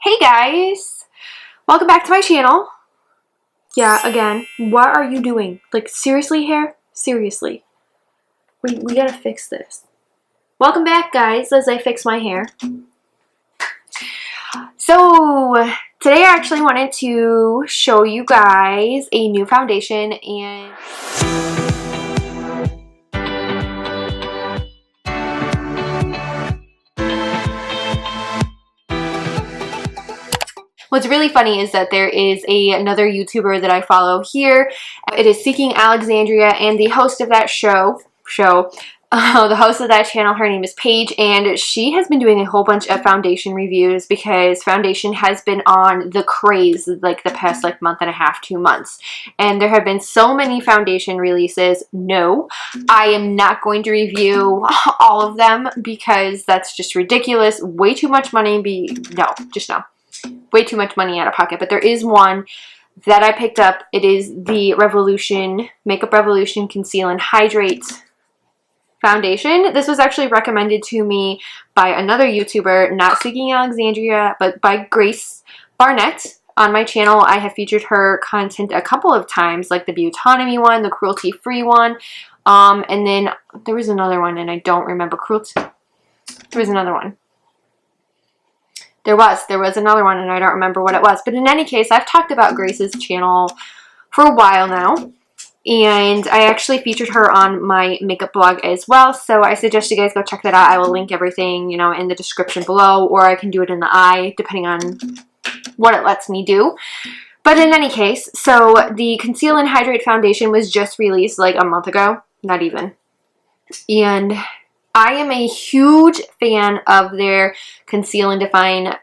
Hey guys! Welcome back to my channel. Yeah, again, what are you doing? Like, seriously, hair? Seriously. We gotta fix this. Welcome back, guys, as I fix my hair. So, today I actually wanted to show you guys a new foundation and... What's really funny is that there is another YouTuber that I follow here. It is Seeking Alexandria, and the host of that the host of that channel, her name is Paige, and she has been doing a whole bunch of foundation reviews because foundation has been on the craze like the past month and a half, 2 months. And there have been so many foundation releases. No, I am not going to review all of them because that's just ridiculous. Way too much money. No. Way too much money out of pocket. But there is one that I picked up. It is the Makeup Revolution Conceal and Hydrate Foundation. This was actually recommended to me by another YouTuber, not Seeking Alexandria, but by Grace Barnett. On my channel, I have featured her content a couple of times, like the Beautonomy one, the Cruelty-Free one, and then there was another one, and I don't remember. There was another one. There was another one, and I don't remember what it was. But in any case, I've talked about Grace's channel for a while now, and I actually featured her on my makeup blog as well. So I suggest you guys go check that out. I will link everything, you know, in the description below, or I can do it in the eye, depending on what it lets me do. But in any case, so the Conceal and Hydrate Foundation was just released like a month ago, not even, and I am a huge fan of their Conceal and Define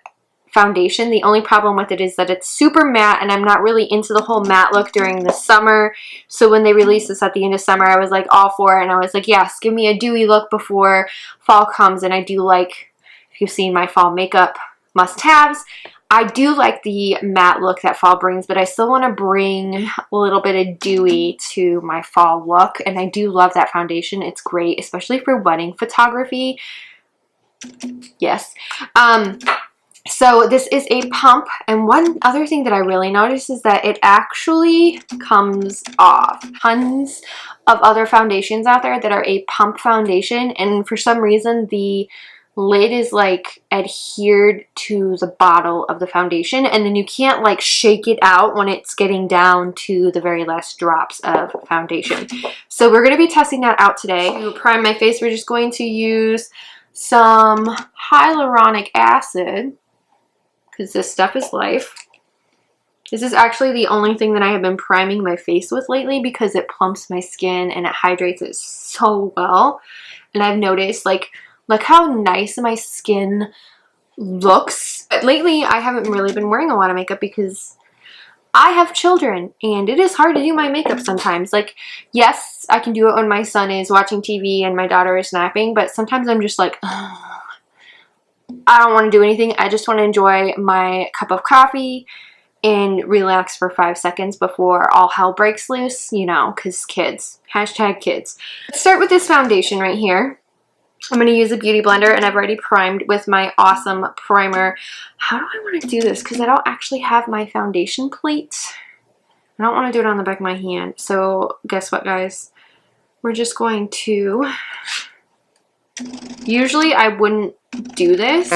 foundation. The only problem with it is that it's super matte, and I'm not really into the whole matte look during the summer. So when they released this at the end of summer, I was like all for it, and I was like, yes, give me a dewy look before fall comes. And I do like, if you've seen my fall makeup must-haves, I do like the matte look that fall brings, but I still want to bring a little bit of dewy to my fall look, and I do love that foundation. It's great, especially for wedding photography. Yes. So this is a pump, and one other thing that I really noticed is that it actually comes off. Tons of other foundations out there that are a pump foundation, and for some reason the lid is like adhered to the bottle of the foundation, and then you can't like shake it out when it's getting down to the very last drops of foundation. So we're going to be testing that out today. To prime my face, we're just going to use some hyaluronic acid because this stuff is life. This is actually the only thing that I have been priming my face with lately because it plumps my skin and it hydrates it so well. And I've noticed look how nice my skin looks. But lately, I haven't really been wearing a lot of makeup because I have children, and it is hard to do my makeup sometimes. Like, yes, I can do it when my son is watching TV and my daughter is napping, but sometimes I'm just like, ugh, I don't want to do anything. I just want to enjoy my cup of coffee and relax for 5 seconds before all hell breaks loose, you know, because kids. Hashtag kids. Let's start with this foundation right here. I'm going to use a beauty blender, and I've already primed with my awesome primer. How do I want to do this? Because I don't actually have my foundation plate. I don't want to do it on the back of my hand. So guess what, guys? We're just going to... Usually I wouldn't do this.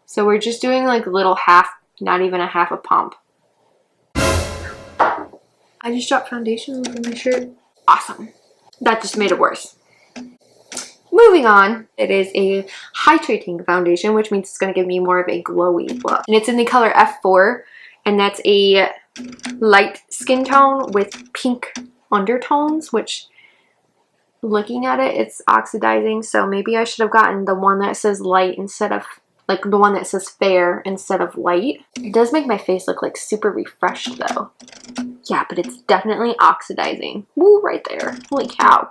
So we're just doing like a little half, not even a half a pump. I just dropped foundation over my shirt. Awesome. That just made it worse. Moving on, it is a hydrating foundation, which means it's going to give me more of a glowy look. And it's in the color F4, and that's a light skin tone with pink undertones, which, looking at it, it's oxidizing. So maybe I should have gotten the one that says light instead of, like the one that says fair instead of light. It does make my face look like super refreshed though. Yeah, but it's definitely oxidizing. Woo, right there. Holy cow.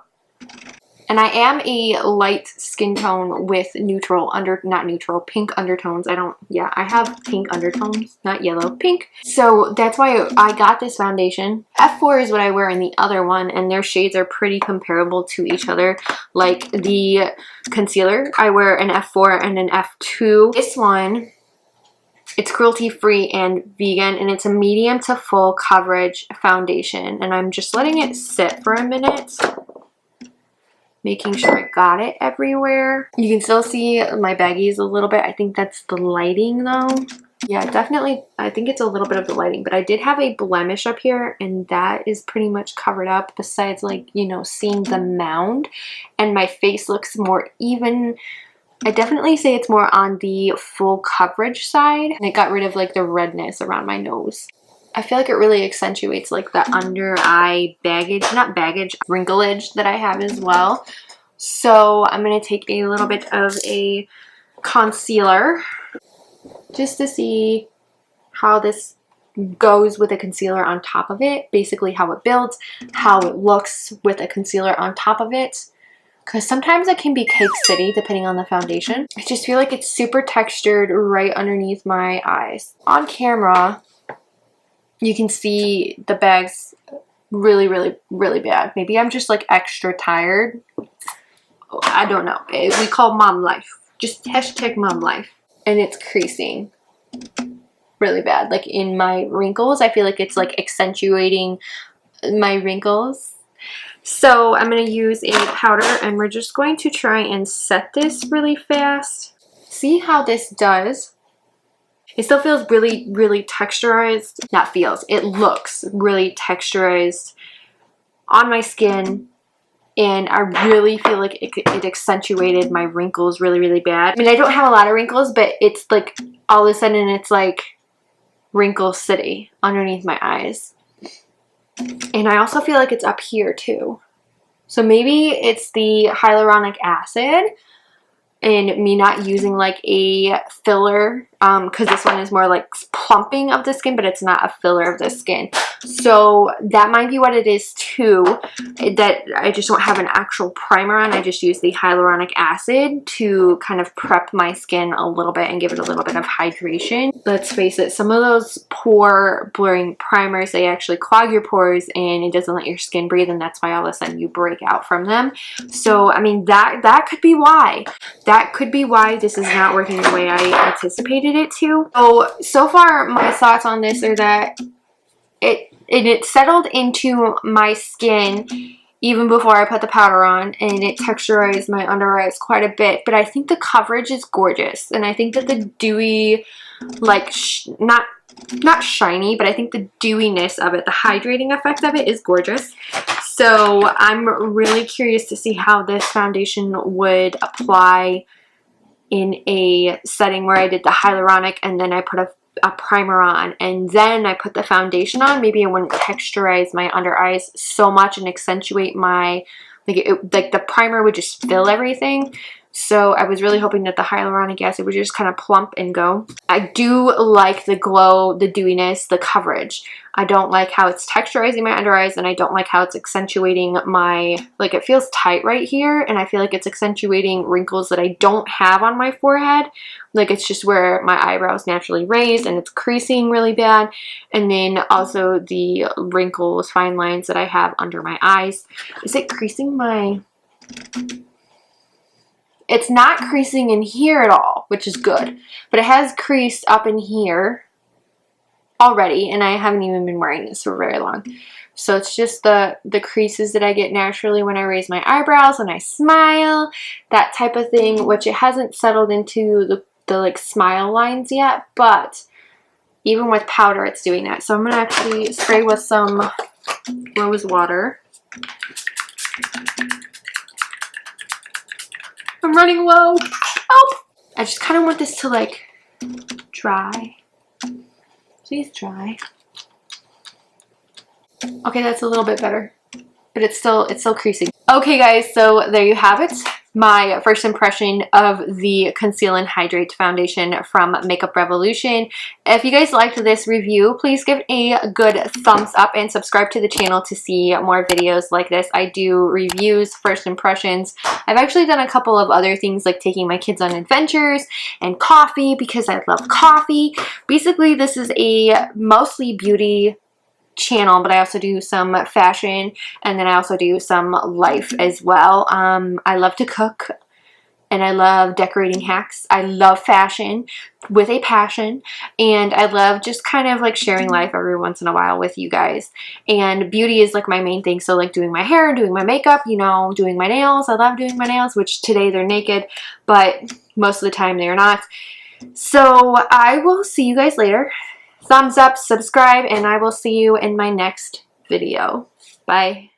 And I am a light skin tone with pink undertones. I have pink undertones, not yellow, pink. So that's why I got this foundation. F4 is what I wear in the other one, and their shades are pretty comparable to each other. Like the concealer, I wear an F4 and an F2. This one It's cruelty-free and vegan, and it's a medium to full coverage foundation. And I'm just letting it sit for a minute, making sure I got it everywhere. You can still see my baggies a little bit. I think that's the lighting though. Yeah, definitely. I think it's a little bit of the lighting, but I did have a blemish up here, and that is pretty much covered up, besides, like, you know, seeing the mound. And my face looks more even. I definitely say it's more on the full coverage side, and it got rid of like the redness around my nose. I feel like it really accentuates like the under eye baggage, not baggage, wrinkleage that I have as well. So I'm going to take a little bit of a concealer just to see how this goes with a concealer on top of it. Basically how it builds, how it looks with a concealer on top of it. Because sometimes it can be cake city depending on the foundation. I just feel like it's super textured right underneath my eyes. On camera, you can see the bags really, really, really bad. Maybe I'm just like extra tired. I don't know. We call mom life. Just hashtag mom life. And it's creasing really bad. Like in my wrinkles, I feel like it's like accentuating my wrinkles. So I'm going to use a powder, and we're just going to try and set this really fast. See how this does? It still feels really, really texturized. Not feels. It looks really texturized on my skin. And I really feel like it accentuated my wrinkles really, really bad. I mean, I don't have a lot of wrinkles, but it's like all of a sudden it's like wrinkle city underneath my eyes. And I also feel like it's up here too. So maybe it's the hyaluronic acid and me not using like a filler, because this one is more like plumping of the skin, but it's not a filler of the skin. So that might be what it is too, that I just don't have an actual primer on. I just use the hyaluronic acid to kind of prep my skin a little bit and give it a little bit of hydration. Let's face it, some of those pore blurring primers, they actually clog your pores and it doesn't let your skin breathe, and that's why all of a sudden you break out from them. So I mean, that could be why. That could be why this is not working the way I anticipated it to. So far my thoughts on this are that it settled into my skin even before I put the powder on, and it texturized my under eyes quite a bit. But I think the coverage is gorgeous, and I think that the dewy, like not shiny, but I think the dewiness of it, the hydrating effect of it is gorgeous. So I'm really curious to see how this foundation would apply in a setting where I did the hyaluronic and then I put a primer on and then I put the foundation on. Maybe it wouldn't texturize my under eyes so much and accentuate my, like the primer would just fill everything. So I was really hoping that the hyaluronic acid would just kind of plump and go. I do like the glow, the dewiness, the coverage. I don't like how it's texturizing my under eyes, and I don't like how it's accentuating my, like, it feels tight right here, and I feel like it's accentuating wrinkles that I don't have on my forehead. Like, it's just where my eyebrows naturally raise, and it's creasing really bad. And then also the wrinkles, fine lines that I have under my eyes. Is it creasing my... It's not creasing in here at all, which is good. But it has creased up in here already, and I haven't even been wearing this for very long. So it's just the creases that I get naturally when I raise my eyebrows, when I smile, that type of thing, which it hasn't settled into the like smile lines yet, but even with powder it's doing that. So I'm gonna actually spray with some rose water. I'm running low. Oh! I just kind of want this to like dry. Please dry. Okay, that's a little bit better, but it's still creasing. Okay guys, so there you have it. My first impression of the Conceal and Hydrate Foundation from Makeup Revolution. If you guys liked this review, please give a good thumbs up and subscribe to the channel to see more videos like this. I do reviews, first impressions. I've actually done a couple of other things like taking my kids on adventures and coffee because I love coffee. Basically, this is a mostly beauty channel, but I also do some fashion, and then I also do some life as well. I love to cook, and I love decorating hacks. I love fashion with a passion, and I love just kind of like sharing life every once in a while with you guys. And beauty is like my main thing. So like doing my hair, doing my makeup, you know, doing my nails. I love doing my nails, which today they're naked, but most of the time they are not. So I will see you guys later. Thumbs up, subscribe, and I will see you in my next video. Bye.